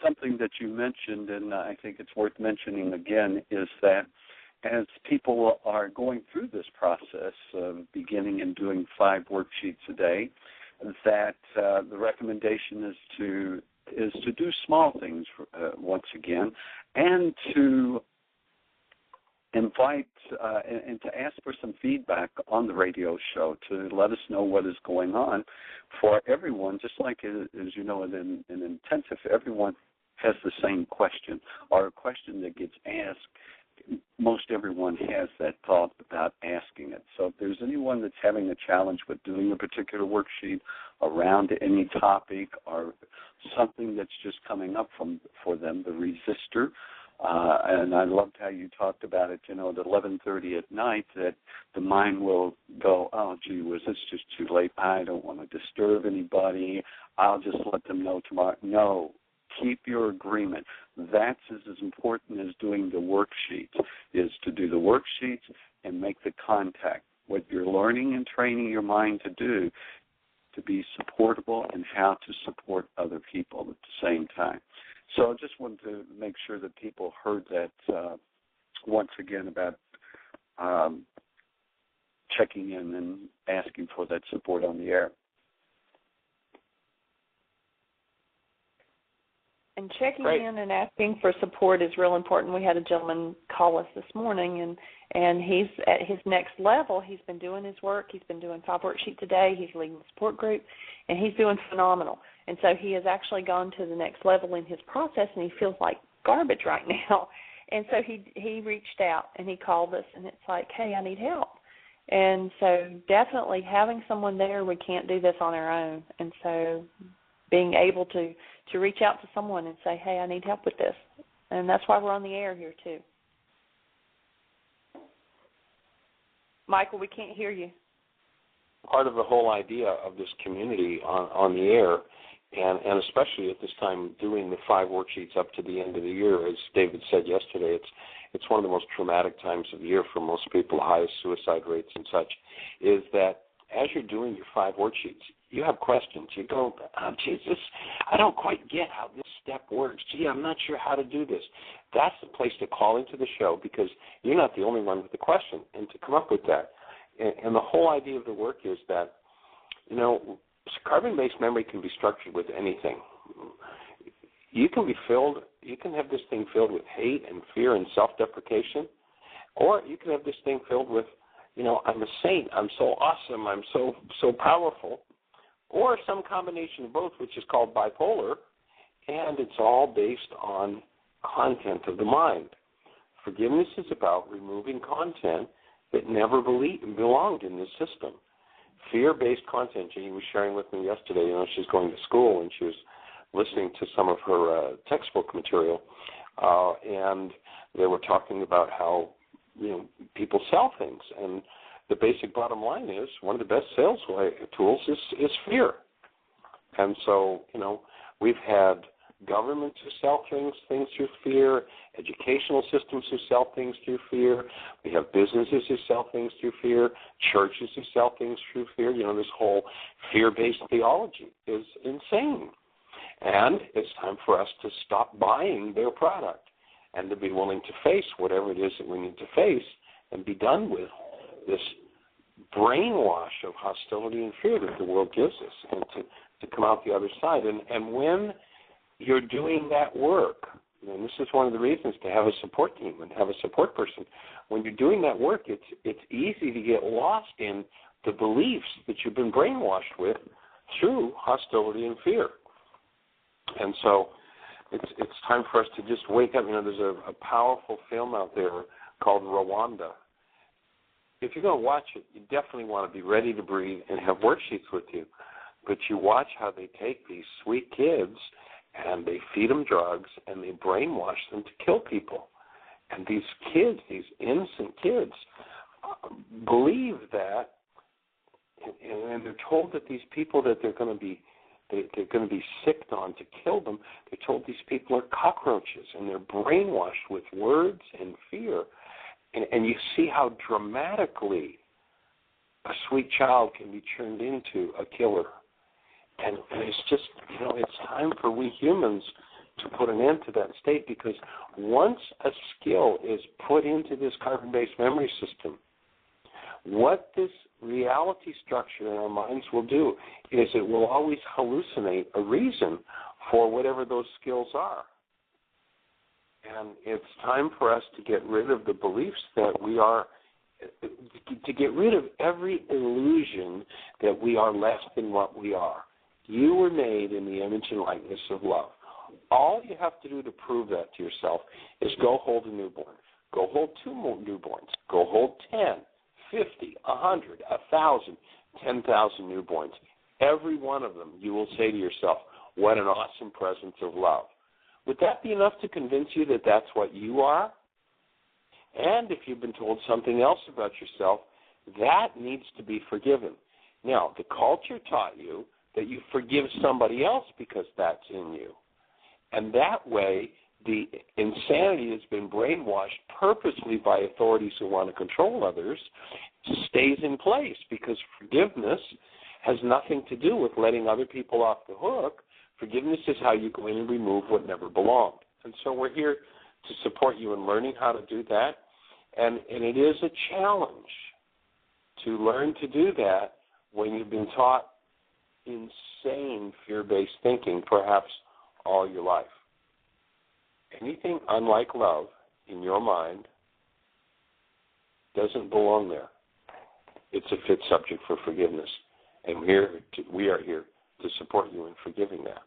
Something that you mentioned, and I think it's worth mentioning again, is that as people are going through this process of beginning and doing 5 worksheets a day, that the recommendation is to do small things once again, and to invite and to ask for some feedback on the radio show to let us know what is going on for everyone. Just like, as you know, in an intensive, everyone has the same question, or a question that gets asked. Most everyone has that thought about asking it. So if there's anyone that's having a challenge with doing a particular worksheet around any topic or something that's just coming up for them, the resistor, and I loved how you talked about it, at 11:30 at night, that the mind will go, oh, gee whiz, it's just too late. I don't want to disturb anybody. I'll just let them know tomorrow. No, Keep your agreement. That's as important as doing the worksheets, is to do the worksheets and make the contact. What you're learning and training your mind to do, to be supportable and how to support other people at the same time. So I just wanted to make sure that people heard that once again about checking in and asking for that support on the air. And checking in and asking for support is real important. We had a gentleman call us this morning, and he's at his next level. He's been doing his work. He's been doing 5 worksheets a day. He's leading the support group, and he's doing phenomenal. And so he has actually gone to the next level in his process, and he feels like garbage right now. And so he reached out, and he called us, and it's like, hey, I need help. And so definitely having someone there, we can't do this on our own. And so being able to reach out to someone and say, hey, I need help with this. And that's why we're on the air here, too. Michael, we can't hear you. Part of the whole idea of this community on the air, and especially at this time doing the 5 worksheets up to the end of the year, as David said yesterday, it's one of the most traumatic times of the year for most people, highest suicide rates and such, is that as you're doing your 5 worksheets, you have questions. You go, oh, Jesus, I don't quite get how this step works. Gee, I'm not sure how to do this. That's the place to call into the show, because you're not the only one with the question, and to come up with that. And the whole idea of the work is that, carbon-based memory can be structured with anything. You can have this thing filled with hate and fear and self-deprecation, or you can have this thing filled with, I'm a saint, I'm so awesome, I'm so powerful, or some combination of both, which is called bipolar, and it's all based on content of the mind. Forgiveness is about removing content that never belonged in this system. Fear-based content, Jeanie was sharing with me yesterday, she's going to school and she was listening to some of her textbook material, and they were talking about how, people sell things, and the basic bottom line is one of the best sales tools is fear. And so, we've had governments who sell things through fear, educational systems who sell things through fear. We have businesses who sell things through fear, churches who sell things through fear. This whole fear-based theology is insane. And it's time for us to stop buying their product and to be willing to face whatever it is that we need to face and be done with this brainwash of hostility and fear that the world gives us, and to come out the other side. And when you're doing that work, and this is one of the reasons to have a support team and have a support person, when you're doing that work, it's easy to get lost in the beliefs that you've been brainwashed with through hostility and fear. And so it's time for us to just wake up. There's a powerful film out there called Rwanda. If you're going to watch it, you definitely want to be ready to breathe and have worksheets with you. But you watch how they take these sweet kids and they feed them drugs and they brainwash them to kill people. And these kids, these innocent kids, believe that, and they're told that these people that they're going to be sicked on to kill them, they're told these people are cockroaches, and they're brainwashed with words and fear. And you see how dramatically a sweet child can be turned into a killer. And it's just, it's time for we humans to put an end to that state, because once a skill is put into this carbon-based memory system, what this reality structure in our minds will do is it will always hallucinate a reason for whatever those skills are. And it's time for us to get rid of the beliefs that we are, to get rid of every illusion that we are less than what we are. You were made in the image and likeness of love. All you have to do to prove that to yourself is go hold a newborn. Go hold 2 more newborns. Go hold 10, 50, 100, 1,000, 10,000 newborns. Every one of them, you will say to yourself, what an awesome presence of love. Would that be enough to convince you that that's what you are? And if you've been told something else about yourself, that needs to be forgiven. Now, the culture taught you that you forgive somebody else because that's in you. And that way, the insanity that's been brainwashed purposely by authorities who want to control others stays in place, because forgiveness has nothing to do with letting other people off the hook. Forgiveness is how you go in and remove what never belonged. And so we're here to support you in learning how to do that. And it is a challenge to learn to do that when you've been taught insane fear-based thinking perhaps all your life. Anything unlike love in your mind doesn't belong there. It's a fit subject for forgiveness. And we are here to support you in forgiving that.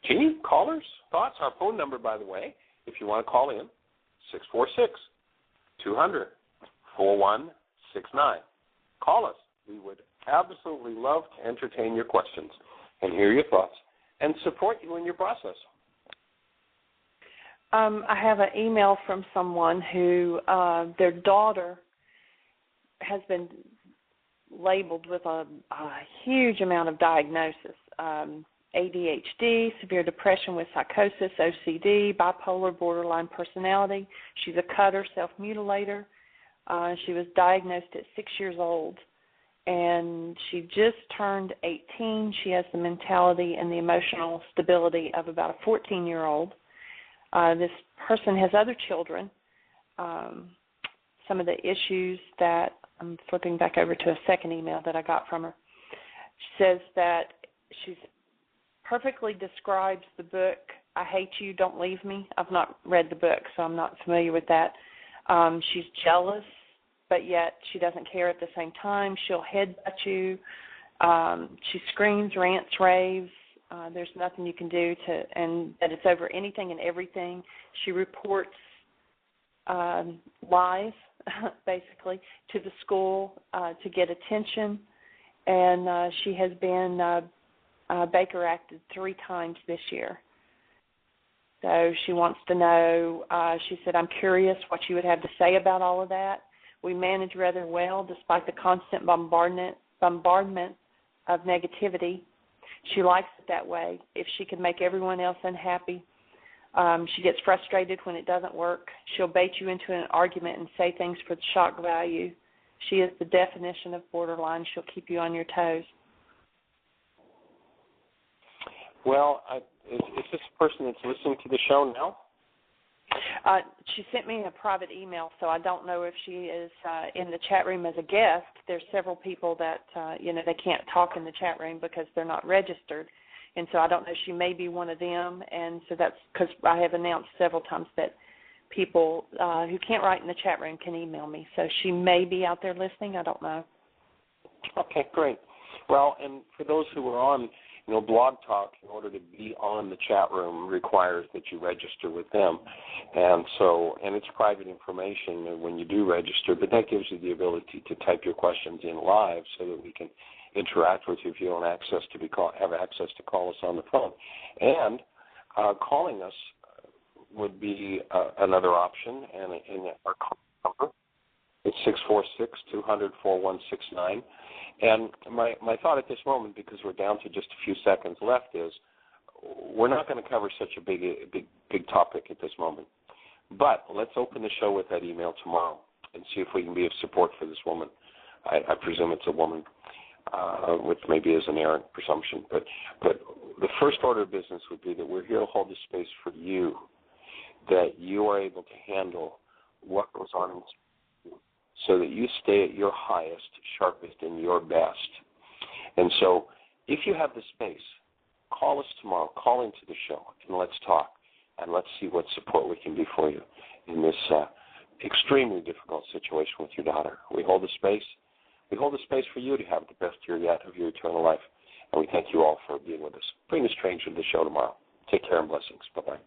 Jeanie, callers, thoughts? Our phone number, by the way, if you want to call in, 646-200-4169. Call us. We would absolutely love to entertain your questions and hear your thoughts and support you in your process. I have an email from someone who their daughter has been labeled with a huge amount of diagnosis, ADHD, severe depression with psychosis, OCD, bipolar, borderline personality. She's a cutter, self-mutilator. She was diagnosed at 6 years old, and she just turned 18. She has the mentality and the emotional stability of about a 14-year-old. This person has other children. Some of the issues that I'm flipping back over to a second email that I got from her. She says that she's perfectly describes the book, I Hate You, Don't Leave Me. I've not read the book, so I'm not familiar with that. She's jealous, but yet she doesn't care at the same time. She'll headbutt you. She screams, rants, raves. There's nothing you can do and that it's over anything and everything. She reports lies, basically, to the school to get attention, and she has been Baker acted 3 times this year. So she wants to know, she said, I'm curious what you would have to say about all of that. We manage rather well despite the constant bombardment of negativity. She likes it that way. If she can make everyone else unhappy, she gets frustrated when it doesn't work. She'll bait you into an argument and say things for the shock value. She is the definition of borderline. She'll keep you on your toes. Well, is this a person that's listening to the show now? She sent me a private email, so I don't know if she is in the chat room as a guest. There's several people that, they can't talk in the chat room because they're not registered. And so I don't know, she may be one of them. And so that's because I have announced several times that people who can't write in the chat room can email me. So she may be out there listening. I don't know. Okay, great. Well, and for those who are on, Blog Talk, in order to be on the chat room requires that you register with them. And it's private information when you do register, but that gives you the ability to type your questions in live so that we can interact with you if you don't have access to call us on the phone. And calling us would be another option, and our call number is 646-200-4169. And my thought at this moment, because we're down to just a few seconds left, is we're not going to cover such a big topic at this moment. But let's open the show with that email tomorrow and see if we can be of support for this woman. I presume it's a woman, which maybe is an errant presumption. But the first order of business would be that we're here to hold the space for you, that you are able to handle what goes on in so that you stay at your highest, sharpest, and your best. And so if you have the space, call us tomorrow, call into the show, and let's talk, and let's see what support we can do for you in this extremely difficult situation with your daughter. We hold the space. We hold the space for you to have the best year yet of your eternal life, and we thank you all for being with us. Bring a stranger to the show tomorrow. Take care and blessings. Bye-bye.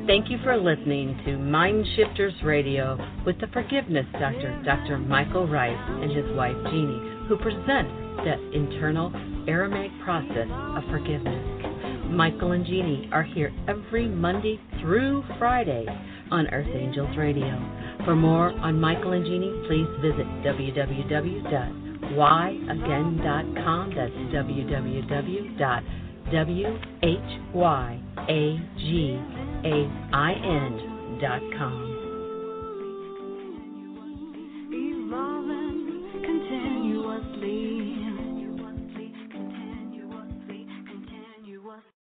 Thank you for listening to MindShifters Radio with the Forgiveness Doctor, Dr. Michael Ryce, and his wife, Jeanie, who present the internal Aramaic process of forgiveness. Michael and Jeanie are here every Monday through Friday on Earth Angels Radio. For more on Michael and Jeanie, please visit www.ryangeloradio.com. whyagain.com. That's www.whyagain.com.